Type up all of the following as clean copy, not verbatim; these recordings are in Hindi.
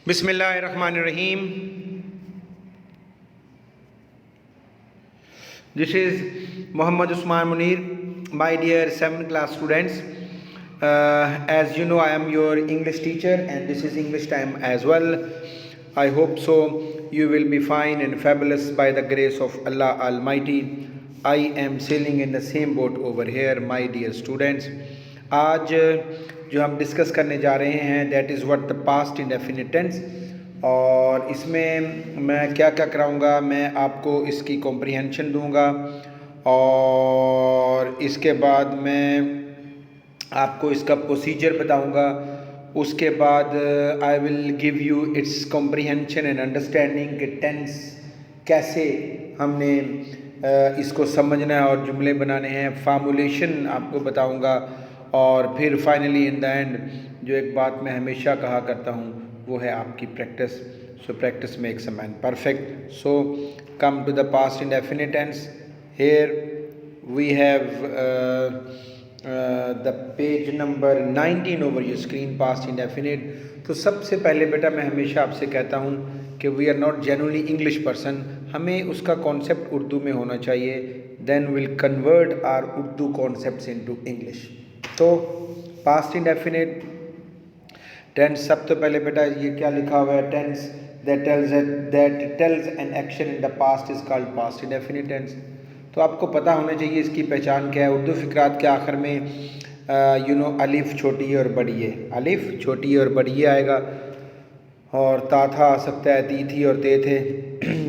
Bismillahirrahmanirrahim. This is Muhammad Usman Munir, my dear 7th class students. As you know, I am your English teacher and this is English time as well. I hope so. You will be fine and fabulous by the grace of Allah Almighty. I am sailing in the same boat over here, my dear students. आज जो हम डिस्कस करने जा रहे हैं that is what the past indefinite tense, और इसमें मैं क्या क्या कराऊंगा, मैं आपको इसकी कॉम्प्रिहेंशन दूंगा और इसके बाद मैं आपको इसका प्रोसीजर बताऊंगा। उसके बाद I will give you it's comprehension and understanding कि टेंस कैसे हमने इसको समझना है और जुमले बनाने हैं। फार्मूलेशन आपको बताऊंगा और फिर फाइनली इन द एंड जो एक बात मैं हमेशा कहा करता हूँ वो है आपकी practice. So practice makes a man perfect. So come to the past indefinite tense. Here we have the page number 19 over your screen, past indefinite. तो सबसे पहले बेटा मैं हमेशा आपसे कहता हूँ कि we are not genuinely English person, हमें उसका कॉन्सेप्ट उर्दू में होना चाहिए। Then will convert our Urdu concepts into English. तो पास्ट इंडेफिनिट टेंस, सब तो पहले बेटा ये क्या लिखा हुआ है, tense that tells an action in the past is called past indefinite tense. तो आपको पता होना चाहिए इसकी पहचान क्या है। उर्दू फिक्रात के आखिर में अलिफ छोटी और बड़ी है, अलिफ छोटी और बड़ी है आएगा, और ता था आ सकता है, ती थी और ते थे,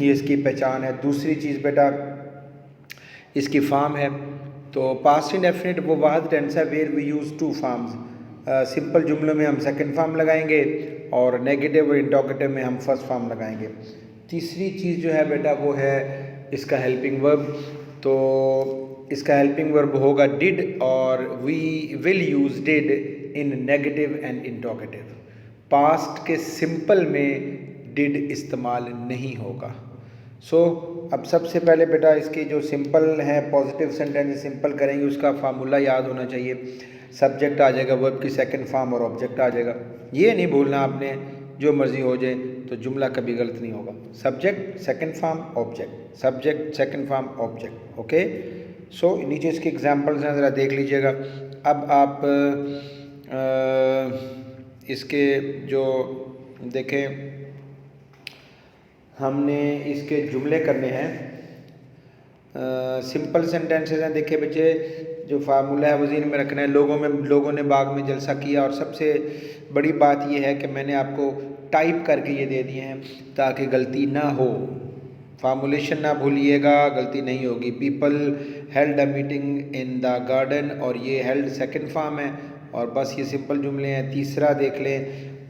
ये इसकी पहचान है। दूसरी चीज़ बेटा इसकी फॉर्म है। तो पास्ट इंडेफिनिट वो वाहद टेंस है where we use two forms. Simple जुमलों में हम सेकंड फॉर्म लगाएंगे और नेगेटिव और इंटरोगेटिव में हम फर्स्ट फॉर्म लगाएंगे। तीसरी चीज़ जो है बेटा वो है इसका हेल्पिंग वर्ब। तो इसका हेल्पिंग वर्ब होगा डिड, और we will use did in negative and interrogative. Past के सिंपल में डिड इस्तेमाल नहीं होगा। अब सबसे पहले बेटा इसकी जो सिंपल है पॉजिटिव सेंटेंस सिंपल करेंगे, उसका फार्मूला याद होना चाहिए। सब्जेक्ट आ जाएगा, वर्ब की सेकंड फॉर्म और ऑब्जेक्ट आ जाएगा। ये नहीं भूलना आपने, जो मर्जी हो जाए तो जुमला कभी गलत नहीं होगा। Subject second form object, subject second form object. Okay, so नीचे इसके एग्जांपल्स हैं, ज़रा देख लीजिएगा। अब आप इसके जो देखें, हमने इसके जुमले करने हैं। सिंपल सेंटेंसेस हैं। देखिए बच्चे, जो फार्मूला है वो ज़हन में रखना है। लोगों ने बाग में जलसा किया, और सबसे बड़ी बात ये है कि मैंने आपको टाइप करके ये दे दिए हैं ताकि गलती ना हो। फार्मूलेशन ना भूलिएगा, गलती नहीं होगी। People held a meeting in the garden, और ये हेल्ड सेकंड फॉर्म है, और बस ये सिंपल जुमले हैं। तीसरा देख लें,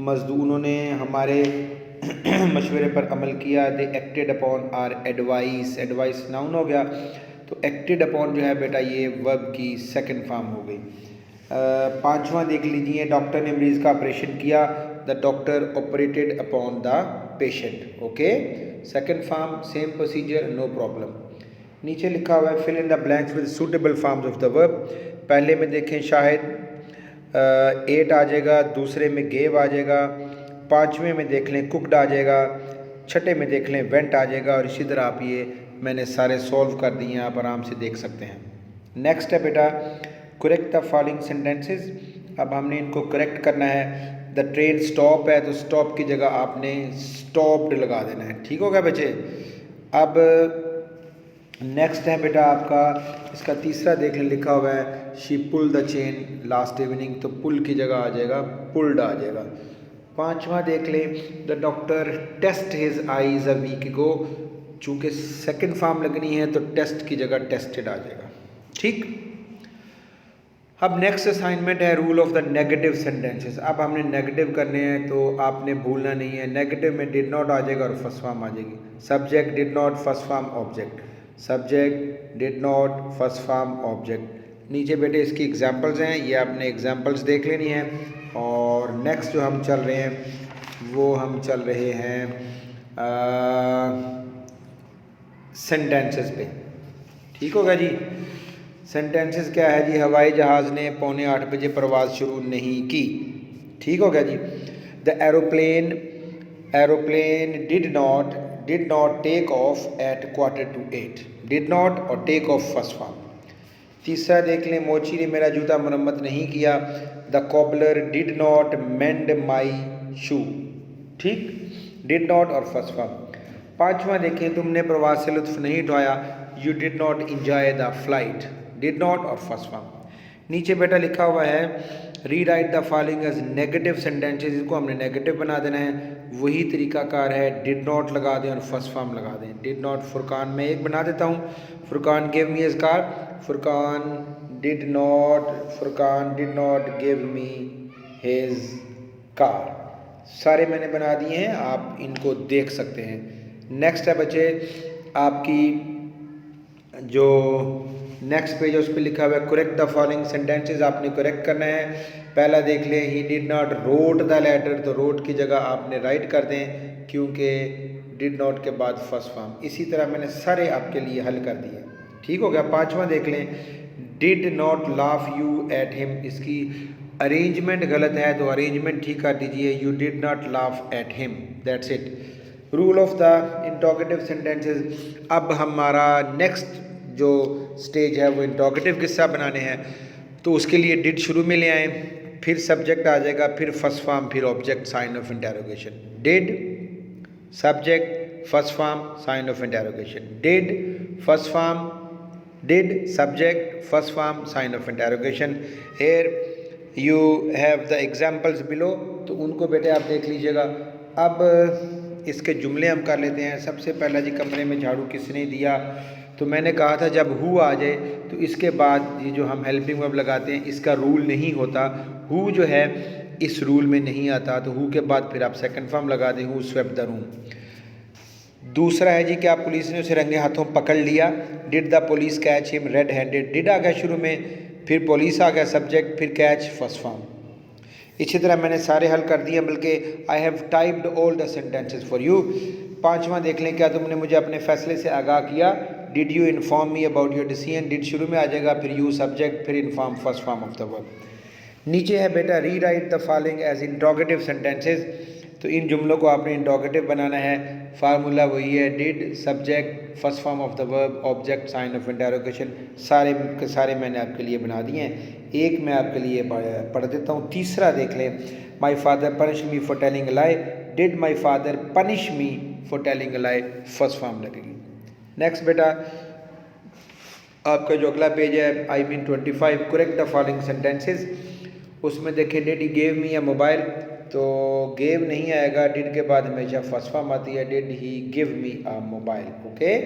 मजदूरों ने हमारे मशवरे पर अमल किया। They acted upon our advice, advice noun हो गया, तो एक्टेड अपॉन जो है बेटा ये वर्ब की सेकंड फॉर्म हो गई। पांचवा देख लीजिए, डॉक्टर ने मरीज़ का ऑपरेशन किया। The doctor operated upon the patient. Okay, second form same procedure, no problem. नीचे लिखा हुआ है fill in the blanks with suitable forms of the verb. पहले में देखें शाहिद एट आ जाएगा, दूसरे में गेव आ जाएगा, पाँचवें में देख लें कुकड आ जाएगा, छठे में देख लें वेंट आ जाएगा, और इसी तरह आप ये मैंने सारे सॉल्व कर दिए हैं, आप आराम से देख सकते हैं। नेक्स्ट है बेटा करेक्ट द फॉलोइंग सेंटेंसेस। अब हमने इनको करेक्ट करना है। द ट्रेन स्टॉप है, तो स्टॉप की जगह आपने स्टॉप्ड लगा देना है। ठीक हो गया बच्चे। अब नेक्स्ट है बेटा आपका इसका तीसरा देख लें, लिखा हुआ है she pull the chain last evening, तो पुल की जगह आ जाएगा पुल्ड आ जाएगा। पांचवा देख लें, the doctor test his eyes a week go, चूँकि सेकंड फॉर्म लगनी है तो टेस्ट की जगह टेस्टेड आ जाएगा। ठीक, अब नेक्स्ट असाइनमेंट है rule of the negative sentences. अब हमने नेगेटिव करने हैं, तो आपने भूलना नहीं है। नेगेटिव में डिड नॉट आ जाएगा और फर्स्ट फॉर्म आ जाएगी। Subject did not, first form object, subject did not, first form object. नीचे बेटे इसकी एग्जांपल्स हैं, ये आपने एग्जांपल्स देख लेनी है। और नेक्स्ट जो हम चल रहे हैं वो हम चल रहे हैं सेंटेंसेस पे। ठीक होगा जी। सेंटेंसेस क्या है जी, हवाई जहाज़ ने 7:45 बजे परवाज़ शुरू नहीं की। ठीक हो गया जी। The aeroplane aeroplane did not take off at 7:45। Did not और टेक ऑफ फर्स्ट फॉर्म। तीसरा देख लें, मोची ने मेरा जूता मरम्मत नहीं किया। The cobbler did not mend my shoe. ठीक, डिड नॉट और फर्स्ट फॉर्म। पांचवा देखें, तुमने प्रवास से लुत्फ नहीं उठाया। You did not enjoy the flight. Did not और फर्स्ट फॉर्म। नीचे बेटा लिखा हुआ है rewrite the following as negative sentences. इसको हमने नेगेटिव बना देना है। वही तरीकाकार है, डिड नॉट लगा दें और फर्स्ट फॉर्म लगा दें। डिड नॉट फुरकान में एक बना देता हूँ, Furqan give me his car. Furqan did not give me his car. सारे मैंने बना दिए हैं, आप इनको देख सकते हैं। नेक्स्ट है बच्चे आपकी जो नेक्स्ट पेज है उस पर लिखा हुआ है करेक्ट द फॉलोइंग सेंटेंसेस। आपने करेक्ट करना है। पहला देख लें, he did not wrote the letter, तो रोट की जगह आपने राइट कर दें क्योंकि डिड नॉट के बाद फर्स्ट फॉर्म। इसी तरह मैंने सारे आपके लिए हल कर दिए। ठीक हो गया। पांचवा देख लें, did not laugh you at him. इसकी अरेंजमेंट गलत है तो अरेंजमेंट ठीक कर दीजिए, you did not laugh at him, that's it. Rule of the interrogative sentences. अब हमारा नेक्स्ट जो स्टेज है वो इंटरोगेटिव किस्सा बनाने हैं, तो उसके लिए डिड शुरू में ले आएँ, फिर सब्जेक्ट आ जाएगा, फिर फर्स्ट फॉर्म, फिर object sign of interrogation. Did subject first form sign of interrogation. Did first form, did subject first form sign of interrogation. Here you have the examples below, तो उनको बेटे आप देख लीजिएगा। अब इसके जुमले हम कर लेते हैं। सबसे पहला जी, कमरे में झाड़ू किसने दिया? तो मैंने कहा था जब हु आ जाए तो इसके बाद ये जो हम हेल्पिंग वर्ब लगाते हैं इसका रूल नहीं होता। हु जो है इस रूल में नहीं आता, तो हु के बाद फिर आप सेकंड फॉर्म लगा दें, हु स्वेप्ट द रूम। दूसरा है जी, क्या पुलिस ने उसे रंगे हाथों पकड़ लिया? Did the police catch him red handed. Did आ गया शुरू में, फिर पुलिस आ गया सब्जेक्ट, फिर कैच फर्स्ट फॉर्म। इसी तरह मैंने सारे हल कर दिए, बल्कि आई have typed all the sentences for you. पांचवा देख लें, क्या तुमने मुझे अपने फैसले से आगाह किया? Did you inform me about your decision. Did शुरू में आ जाएगा, फिर यू सब्जेक्ट, फिर inform first form of the verb. नीचे है बेटा rewrite the following as interrogative sentences. तो इन जुमलों को आपने इंटरोगेटिव बनाना है। फार्मूला वही है, did subject first form of the verb object sign of interrogation. सारे के सारे मैंने आपके लिए बना दिए हैं। एक मैं आपके लिए पढ़ देता हूँ। तीसरा देख लें, my father punish me for telling a lie. Did my father punish me for telling a lie, first form लगेगी। नेक्स्ट बेटा आपका जो अगला पेज है I mean 25, correct the following sentences. उसमें देखें, did he gave me a mobile, तो गेव नहीं आएगा, डिड के बाद हमेशा फर्स्ट फॉर्म आती है। Did he give me a mobile, okay.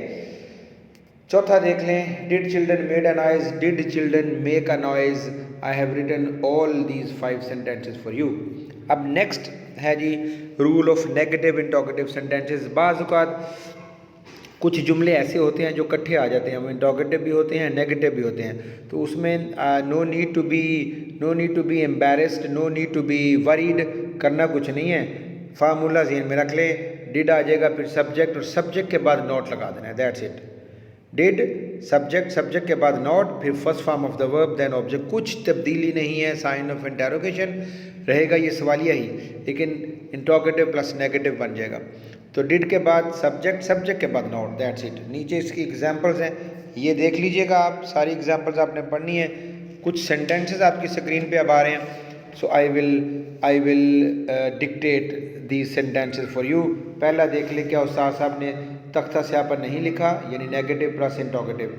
चौथा देख लें, did children made a noise. Did children make a noise. I have written all these 5 sentences for you. अब नेक्स्ट है जी rule of negative interrogative sentences. बाज़ औक़ात कुछ जुमले ऐसे होते हैं जो इकट्ठे आ जाते हैं, वो इंटरोगेटिव भी होते हैं, नेगेटिव भी होते हैं। तो उसमें no need to be embarrassed, no need to be worried, करना कुछ नहीं है। फार्मूला ज़हन में रख लें, डिड आ जाएगा, फिर सब्जेक्ट और सब्जेक्ट के बाद नॉट लगा देना है, that's it. Did subject, subject के बाद नॉट, फिर first form of the verb then object. कुछ तब्दीली नहीं है, साइन ऑफ इंटरोगेशन रहेगा ये सवालिया ही, लेकिन इंटरोगेटिव प्लस नेगेटिव बन जाएगा। तो डिड के बाद सब्जेक्ट, सब्जेक्ट के बाद नॉट, दैट्स इट। नीचे इसकी एग्जांपल्स हैं, ये देख लीजिएगा आप। सारी एग्जांपल्स आपने पढ़नी है। कुछ सेंटेंसेस आपकी स्क्रीन पे अब आ रहे हैं, so I will dictate these sentences for you. पहला देख ले, क्या उस्ताद साहब ने तख्ता स्याह पर नहीं लिखा, यानी negative plus interrogative.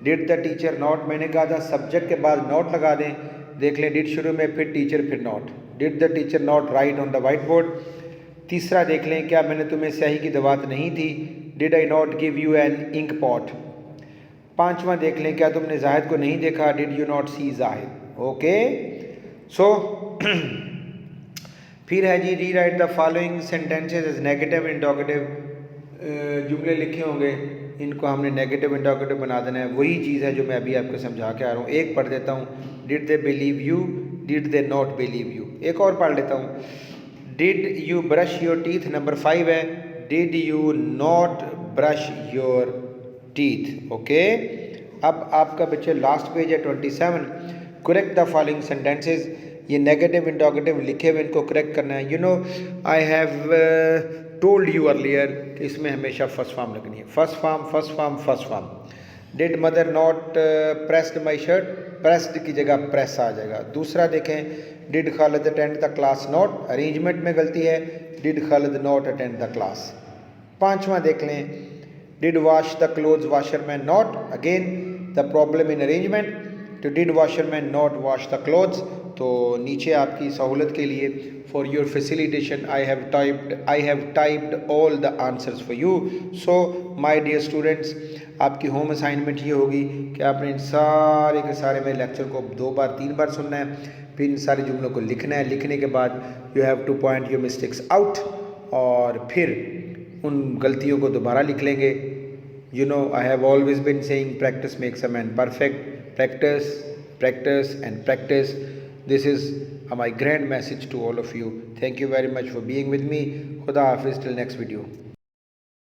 Did the teacher not, मैंने कहा था सब्जेक्ट के बाद नॉट लगा दें। देख लें, डिड शुरू में, फिर टीचर, फिर not. Did the teacher not right on the white board. तीसरा देख लें, क्या मैंने तुम्हें स्याही की दवात नहीं दी। Did I not give you an ink pot. पांचवा देख लें, क्या तुमने जाहिद को नहीं देखा। Did you not see Zahid, okay. So फिर है जी rewrite the following sentences as negative interrogative. जुमले लिखे होंगे, इनको हमने नेगेटिव इंटरोगेटिव बना देना है। वही चीज़ है जो मैं अभी आपको समझा के आ रहा हूँ। एक पढ़ देता हूँ, did they believe you, did they not believe you. एक और पढ़ लेता हूँ, did you brush your teeth, number 5 है। Did you not brush your teeth, okay. अब आपका बच्चे लास्ट पेज है 27, करेक्ट द फॉलोइंग सेंटेंसेस। ये नेगेटिव इंटरोगेटिव लिखे हुए, इनको करेक्ट करना है। You know I have told you earlier कि इसमें हमेशा फर्स्ट फॉर्म लगनी है, first form first form first form. Did mother not pressed my shirt, pressed की जगह प्रेस आ जाएगा। दूसरा देखें, did Khalid attend the class not, arrangement में गलती है, did Khalid not attend the class. पांचवा देख लें, did wash the clothes washerman not, again the problem in arrangement, तो did washerman not wash the clothes. तो नीचे आपकी सहूलत के लिए for your facilitation I have typed all the answers for you. So my dear students, आपकी होम असाइनमेंट ये होगी कि आपने इन सारे के सारे मेरे लेक्चर को 2 बार 3 बार सुनना है, फिर इन सारे जुमलों को लिखना है। लिखने के बाद you have two point your mistakes out, और फिर उन गलतियों को दोबारा लिख लेंगे। You know I have always been saying practice makes a man perfect, practice practice and practice. This is my grand message to all of you. Thank you very much for being with me. Khuda Hafiz till next video.